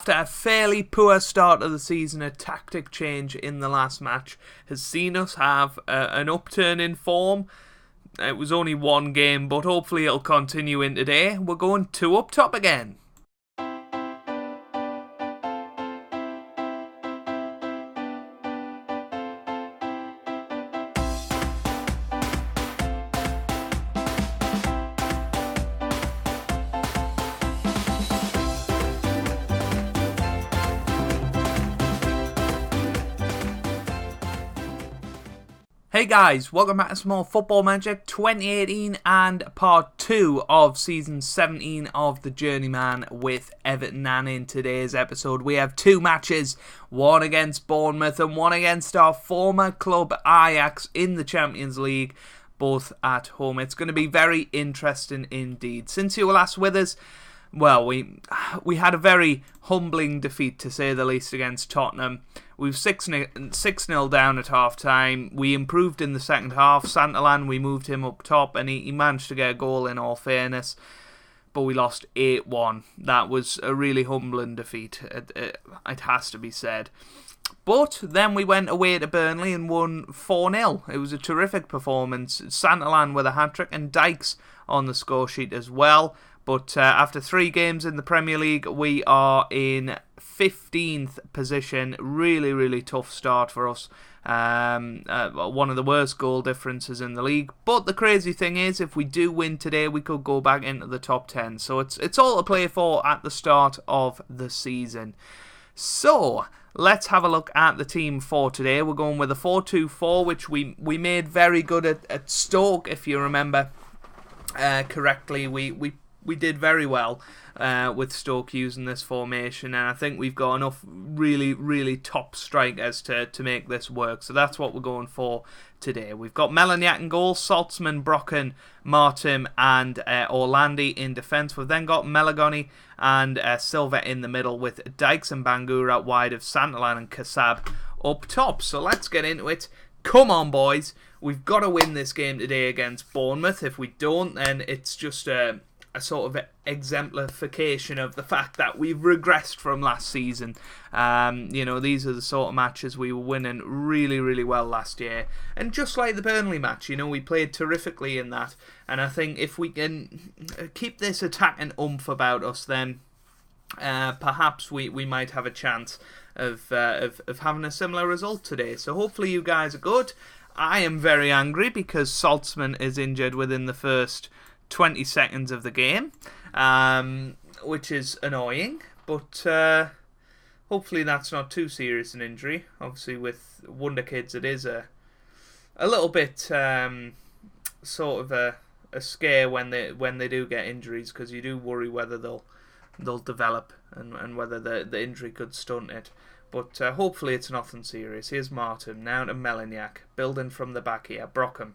After a fairly poor start of the season, a tactic change in the last match has seen us have an upturn in form. It was only one game, but hopefully it'll continue in today. We're going 2 up top again. Hey guys, welcome back to Small Football Manager 2018 and part 2 of season 17 of the Journeyman with Everton, and in today's episode we have 2 matches, one against Bournemouth and one against our former club Ajax in the Champions League, both at home. It's going to be very interesting indeed. Since you were last with us, well, we had a very humbling defeat, to say the least, against Tottenham. We were 6-0 down at half-time. We improved in the second half. Santalan, we moved him up top, and he managed to get a goal in all fairness. But we lost 8-1. That was a really humbling defeat, it has to be said. But then we went away to Burnley and won 4-0. It was a terrific performance. Santalan with a hat-trick and Dykes on the score sheet as well. But after 3 games in the Premier League, we are in 15th position. Really, really tough start for us. One of the worst goal differences in the league. But the crazy thing is, if we do win today, we could go back into the top 10. So it's all to play for at the start of the season. So let's have a look at the team for today. We're going with a 4-2-4, which we made very good at Stoke, if you remember correctly. We did very well with Stoke using this formation, and I think we've got enough really, really top strikers to make this work. So that's what we're going for today. We've got Melaniak in goal, Saltzman, Brocken, Martin and Orlandi in defence. We've then got Melagoni and Silva in the middle, with Dykes and Bangura out wide of Santalan and Kassab up top. So let's get into it. Come on, boys. We've got to win this game today against Bournemouth. If we don't, then it's just a sort of exemplification of the fact that we've regressed from last season. These are the sort of matches we were winning really, really well last year. And just like the Burnley match, we played terrifically in that. And I think if we can keep this attacking oomph about us, then perhaps we might have a chance of having a similar result today. So hopefully you guys are good. I am very angry because Saltzman is injured within the first 20 seconds of the game, which is annoying, but hopefully that's not too serious an injury. Obviously with Wonder Kids it is a little bit sort of a scare when they do get injuries, because you do worry whether they'll develop and whether the injury could stunt it. But hopefully it's nothing serious. Here's Martin, now to Melaniak, building from the back here, Brockham.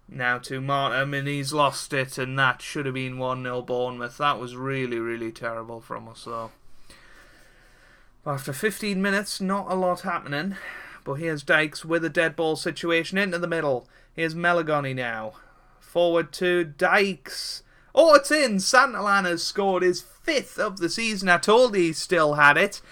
Now to Martin, and he's lost it, and that should have been 1-0 Bournemouth. That was really, really terrible from us, though. After 15 minutes, not a lot happening. But here's Dykes with a dead ball situation into the middle. Here's Melagoni now. Forward to Dykes. Oh, it's in! Santalan has scored his 5th of the season. I told you he still had it.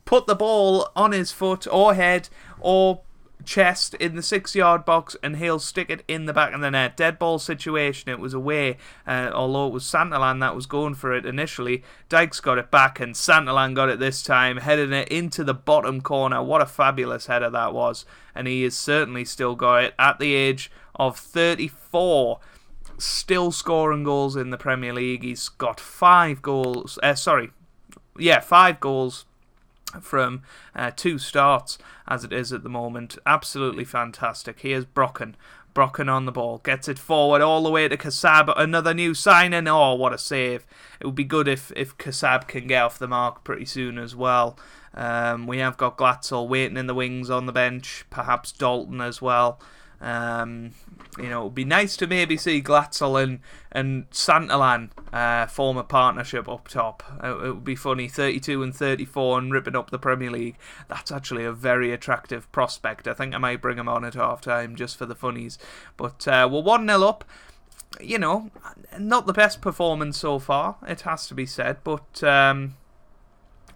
Put the ball on his foot or head or chest in the 6-yard box and he'll stick it in the back of the net. Dead ball situation. It was away, although it was Santalan that was going for it initially. Dykes got it back and Santalan got it this time, heading it into the bottom corner. What a fabulous header that was, and he has certainly still got it at the age of 34. Still scoring goals in the Premier League. He's got 5 goals. 5 goals from 2 starts as it is at the moment. Absolutely fantastic. Here's Brocken on the ball, gets it forward all the way to Kassab, another new signing. Oh, what a save. It would be good if Kassab can get off the mark pretty soon as well. We have got Glatzel waiting in the wings on the bench, perhaps Dalton as well. It would be nice to maybe see Glatzel and Santalan form a partnership up top. It would be funny, 32 and 34 and ripping up the Premier League. That's actually a very attractive prospect. I think I might bring him on at half-time just for the funnies. But we're 1-0 up. Not the best performance so far, it has to be said, but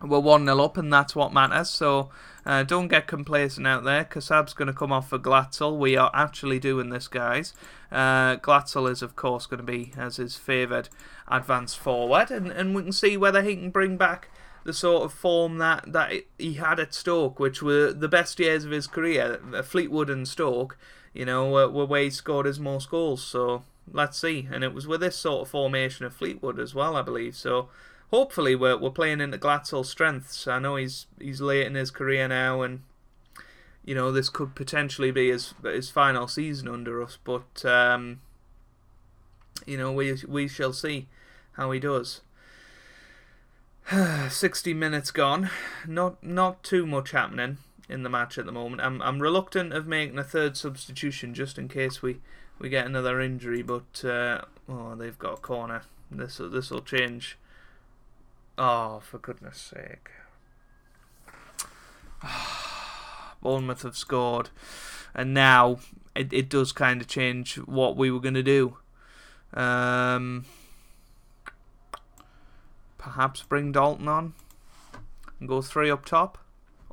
We're 1-0 up, and that's what matters. So don't get complacent out there. Kasab's going to come off for Glatzel. We are actually doing this, guys. Glatzel is, of course, going to be as his favoured advanced forward, and we can see whether he can bring back the sort of form that he had at Stoke, which were the best years of his career. Fleetwood and Stoke, were where he scored his most goals. So let's see. And it was with this sort of formation of Fleetwood as well, I believe. So hopefully we're playing into Glatzel's strengths. I know he's late in his career now, and this could potentially be his final season under us. But we shall see how he does. 60 minutes gone. Not too much happening in the match at the moment. I'm reluctant of making a third substitution just in case we get another injury. But they've got a corner. This will change. Oh, for goodness sake. Bournemouth have scored. And now it does kind of change what we were going to do. Perhaps bring Dalton on and go 3 up top.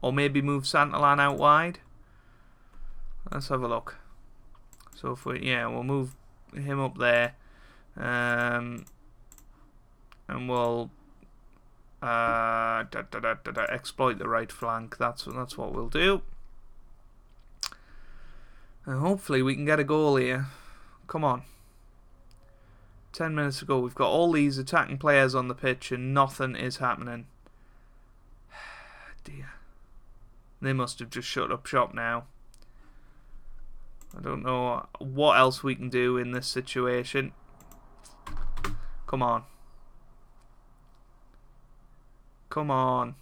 Or maybe move Santalan out wide. Let's have a look. So if we'll move him up there. And we'll exploit the right flank. That's what we'll do. And hopefully we can get a goal here. Come on. 10 minutes ago, we've got all these attacking players on the pitch and nothing is happening. Dear. They must have just shut up shop now. I don't know what else we can do in this situation. Come on. Come on.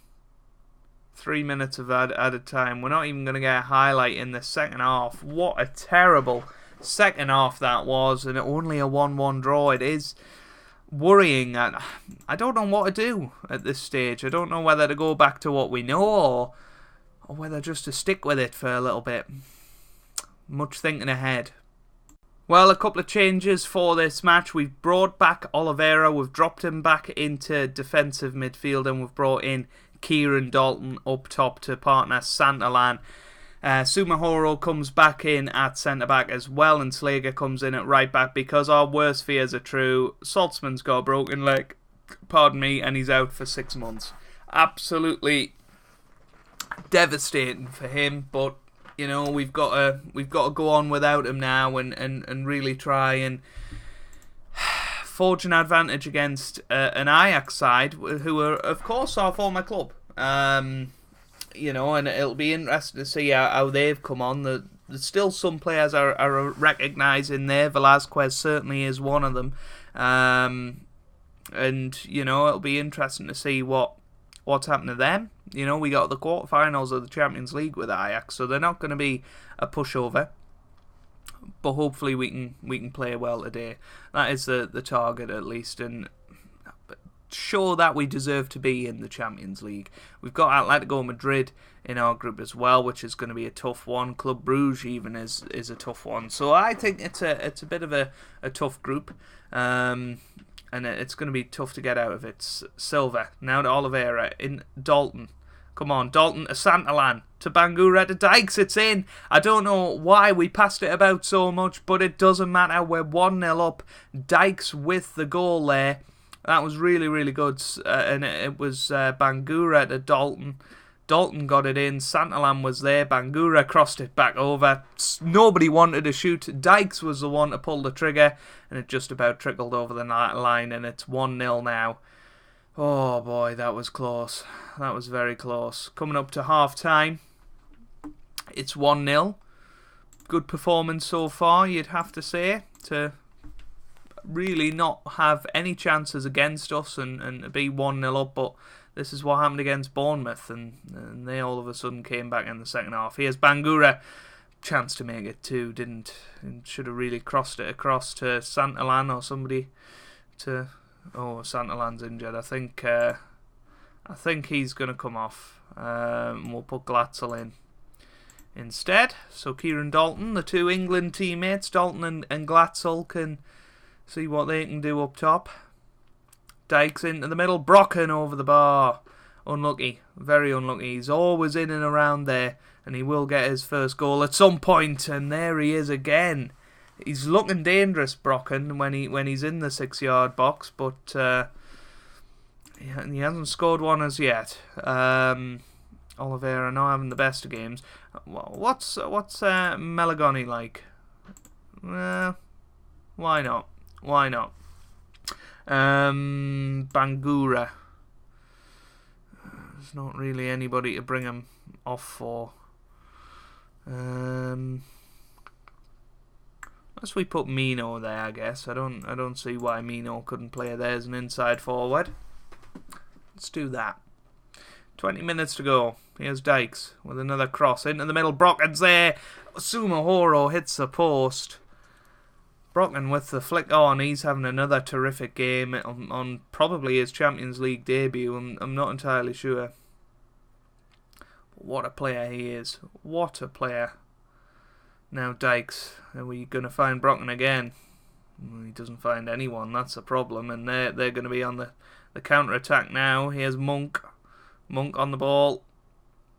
3 minutes of added time. We're not even going to get a highlight in the second half. What a terrible second half that was, and only a 1-1 draw. It is worrying, and I don't know what to do at this stage. I don't know whether to go back to what we know or whether just to stick with it for a little bit. Much thinking ahead. Well, a couple of changes for this match. We've brought back Oliveira, we've dropped him back into defensive midfield, and we've brought in Kieran Dalton up top to partner Santalan. Sumahoro comes back in at centre-back as well, and Slager comes in at right-back because our worst fears are true. Saltzman's got a broken leg, and he's out for 6 months. Absolutely devastating for him, but we've got to go on without him now and really try and forge an advantage against an Ajax side who are, of course, our former club. And it'll be interesting to see how they've come on. There's still some players are recognising there. Velasquez certainly is one of them. It'll be interesting to see what's happened to them. We got the quarterfinals of the Champions League with Ajax, so they're not going to be a pushover. But hopefully we can play well today. That is the target at least, and sure that we deserve to be in the Champions League. We've got Atletico Madrid in our group as well, which is going to be a tough one. Club Brugge even is a tough one. So I think it's a bit of a tough group, and it's going to be tough to get out of it. Silva now to Oliveira in Dalton. Come on, Dalton to Santalan, to Bangura, to Dykes, it's in. I don't know why we passed it about so much, but it doesn't matter. We're 1-0 up. Dykes with the goal there. That was really, really good. And it was Bangura to Dalton. Dalton got it in. Santalan was there. Bangura crossed it back over. Nobody wanted to shoot. Dykes was the one to pull the trigger, and it just about trickled over the line, and it's 1-0 now. Oh boy, that was close. That was very close. Coming up to half time. It's 1-0. Good performance so far, you'd have to say, to really not have any chances against us and be 1-0 up, but this is what happened against Bournemouth, and they all of a sudden came back in the second half. Here's Bangura, chance to make it too, didn't, and should have really crossed it across to Santalan or somebody to... Oh, Santalan's injured. I think he's going to come off. We'll put Glatzel in instead. So Kieran Dalton, the two England teammates, Dalton and Glatzel, can see what they can do up top. Dykes into the middle. Brocken over the bar. Unlucky. Very unlucky. He's always in and around there, and he will get his first goal at some point, and there he is again. He's looking dangerous, Brocken, when he's in the 6-yard box, but he hasn't scored one as yet. Oliveira not having the best of games. What's Melagoni like? Why not? Why not? Bangura. There's not really anybody to bring him off for. Unless we put Mino there, I guess. I don't see why Mino couldn't play there as an inside forward. Let's do that. 20 minutes to go. Here's Dykes with another cross into the middle. Brocken's there. Sumahoro hits the post. Brocken with the flick on. He's having another terrific game on probably his Champions League debut. I'm not entirely sure. But what a player he is. What a player. Now Dykes. Are we going to find Brocken again? He doesn't find anyone. That's a problem. And they're going to be on the counter-attack now. Here's Monk. Monk on the ball.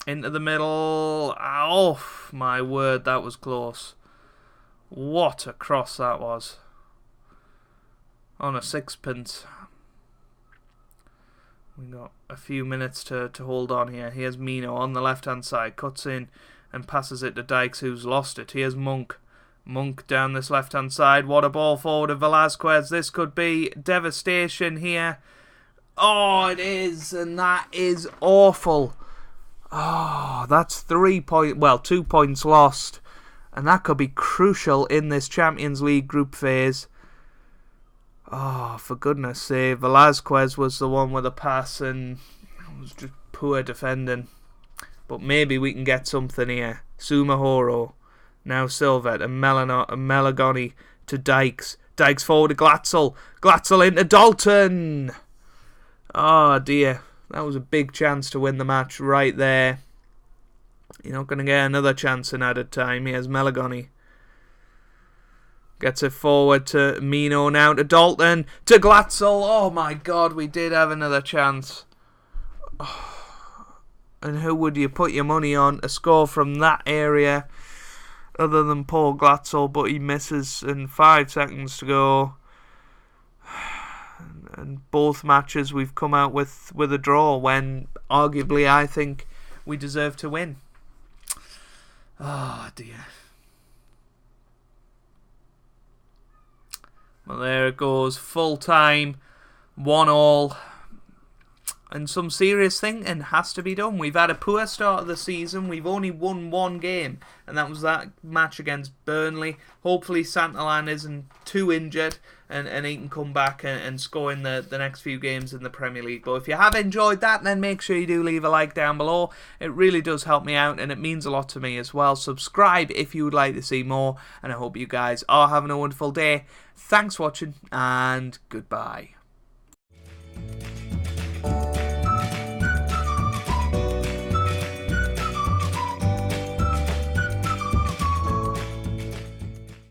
Into the middle. Oh, my word. That was close. What a cross that was. On a sixpence. We've got a few minutes to hold on here. Here's Mino on the left-hand side. Cuts in and passes it to Dykes, who's lost it. Here's Monk. Monk down this left-hand side. What a ball forward of Velasquez. This could be devastation here. Oh, it is. And that is awful. Oh, that's 2 points lost. And that could be crucial in this Champions League group phase. Oh, for goodness sake. Velasquez was the one with a pass and it was just poor defending. But maybe we can get something here. Sumahoro. Now Silvet and Melagoni to Dykes. Dykes forward to Glatzel. Glatzel into Dalton. Oh dear. That was a big chance to win the match right there. You're not going to get another chance in added time. Here's Melagoni. Gets it forward to Mino, now to Dalton, to Glatzel. Oh my god, we did have another chance. Oh. And who would you put your money on to score from that area other than Paul Glatzel? But he misses in 5 seconds to go. And both matches we've come out with a draw when arguably I think we deserve to win. Oh dear. Well, there it goes. Full time, 1-1. And some serious thinking has to be done. We've had a poor start of the season. We've only won 1 game, and that was that match against Burnley. Hopefully Santalan isn't too injured and he can come back and score in the next few games in the Premier League. But if you have enjoyed that, then make sure you do leave a like down below. It really does help me out, and it means a lot to me as well. Subscribe if you would like to see more, and I hope you guys are having a wonderful day. Thanks for watching, and goodbye.